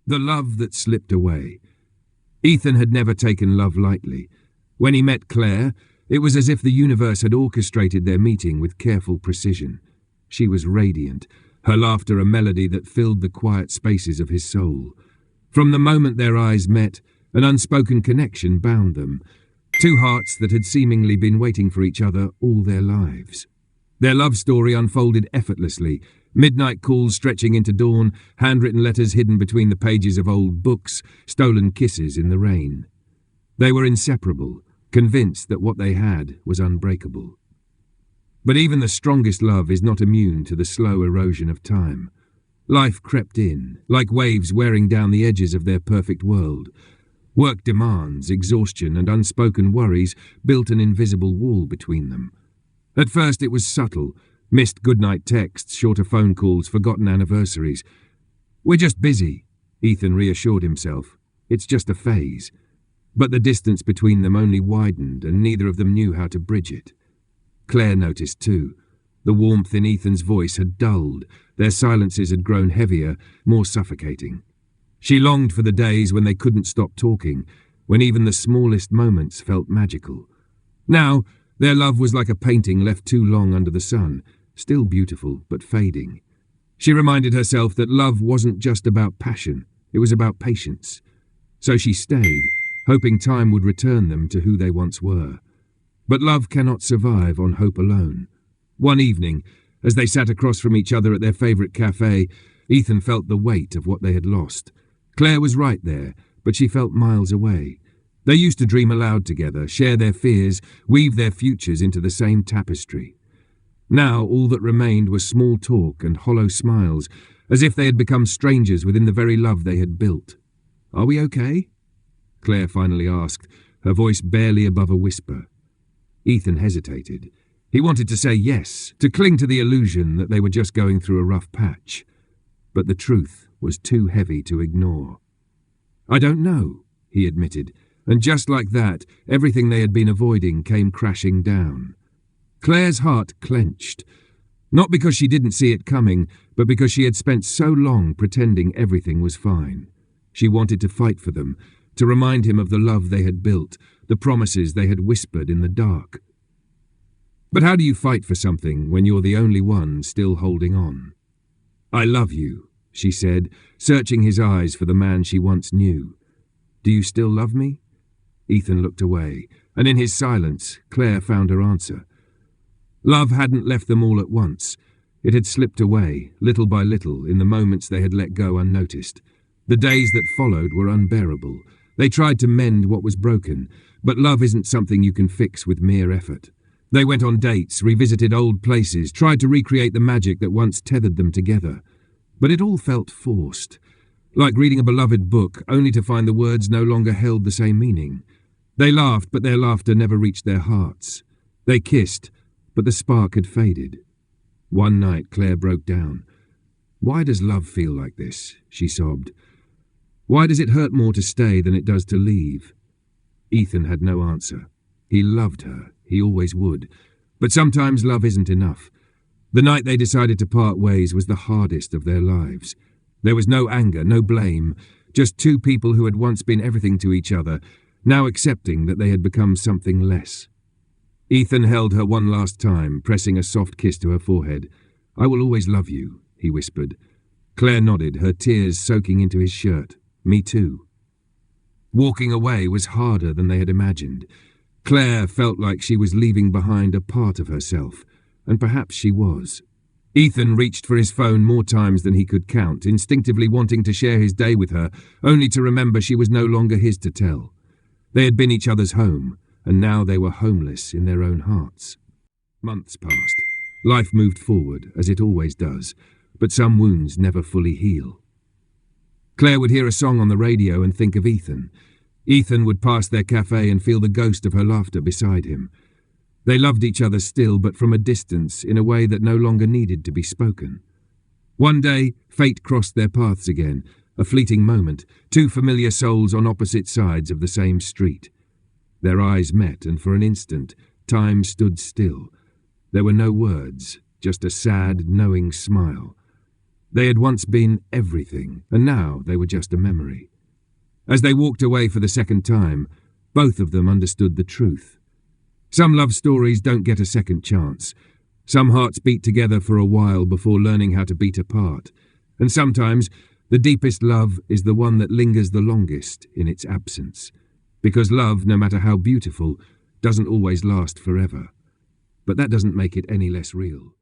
The love that slipped away. Ethan had never taken love lightly. When he met Claire, it was as if the universe had orchestrated their meeting with careful precision. She was radiant, her laughter a melody that filled the quiet spaces of his soul. From the moment their eyes met, an unspoken connection bound them, two hearts that had seemingly been waiting for each other all their lives. Their love story unfolded effortlessly, midnight calls stretching into dawn, handwritten letters hidden between the pages of old books, stolen kisses in the rain. They were inseparable, convinced that what they had was unbreakable. But even the strongest love is not immune to the slow erosion of time. Life crept in, like waves wearing down the edges of their perfect world. Work demands, exhaustion, and unspoken worries built an invisible wall between them. At first it was subtle, missed goodnight texts, shorter phone calls, forgotten anniversaries. "We're just busy," Ethan reassured himself. "It's just a phase." But the distance between them only widened, and neither of them knew how to bridge it. Claire noticed too. The warmth in Ethan's voice had dulled, their silences had grown heavier, more suffocating. She longed for the days when they couldn't stop talking, when even the smallest moments felt magical. Now, their love was like a painting left too long under the sun, still beautiful but fading. She reminded herself that love wasn't just about passion, it was about patience. So she stayed, hoping time would return them to who they once were. But love cannot survive on hope alone. One evening, as they sat across from each other at their favourite cafe, Ethan felt the weight of what they had lost. Claire was right there, but she felt miles away. They used to dream aloud together, share their fears, weave their futures into the same tapestry. Now all that remained was small talk and hollow smiles, as if they had become strangers within the very love they had built. "Are we okay?" Claire finally asked, her voice barely above a whisper. Ethan hesitated. He wanted to say yes, to cling to the illusion that they were just going through a rough patch. But the truth was too heavy to ignore. "I don't know," he admitted, and just like that, everything they had been avoiding came crashing down. Claire's heart clenched, not because she didn't see it coming, but because she had spent so long pretending everything was fine. She wanted to fight for them, to remind him of the love they had built, the promises they had whispered in the dark. But how do you fight for something when you're the only one still holding on? "I love you," she said, searching his eyes for the man she once knew. "Do you still love me?" Ethan looked away, and in his silence, Claire found her answer. Love hadn't left them all at once. It had slipped away, little by little, in the moments they had let go unnoticed. The days that followed were unbearable. They tried to mend what was broken, but love isn't something you can fix with mere effort. They went on dates, revisited old places, tried to recreate the magic that once tethered them together. But it all felt forced, like reading a beloved book, only to find the words no longer held the same meaning. They laughed, but their laughter never reached their hearts. They kissed, but the spark had faded. One night, Claire broke down. "Why does love feel like this?" she sobbed. "Why does it hurt more to stay than it does to leave?" Ethan had no answer. He loved her, he always would. But sometimes love isn't enough. The night they decided to part ways was the hardest of their lives. There was no anger, no blame, just two people who had once been everything to each other, now accepting that they had become something less. Ethan held her one last time, pressing a soft kiss to her forehead. "I will always love you," he whispered. Claire nodded, her tears soaking into his shirt. "Me too." Walking away was harder than they had imagined. Claire felt like she was leaving behind a part of herself, and perhaps she was. Ethan reached for his phone more times than he could count, instinctively wanting to share his day with her, only to remember she was no longer his to tell. They had been each other's home, and now they were homeless in their own hearts. Months passed. Life moved forward, as it always does, but some wounds never fully heal. Claire would hear a song on the radio and think of Ethan. Ethan would pass their cafe and feel the ghost of her laughter beside him. They loved each other still, but from a distance, in a way that no longer needed to be spoken. One day, fate crossed their paths again, a fleeting moment, two familiar souls on opposite sides of the same street. Their eyes met, and for an instant, time stood still. There were no words, just a sad, knowing smile. They had once been everything, and now they were just a memory. As they walked away for the second time, both of them understood the truth. Some love stories don't get a second chance. Some hearts beat together for a while before learning how to beat apart. And sometimes the deepest love is the one that lingers the longest in its absence. Because love, no matter how beautiful, doesn't always last forever. But that doesn't make it any less real.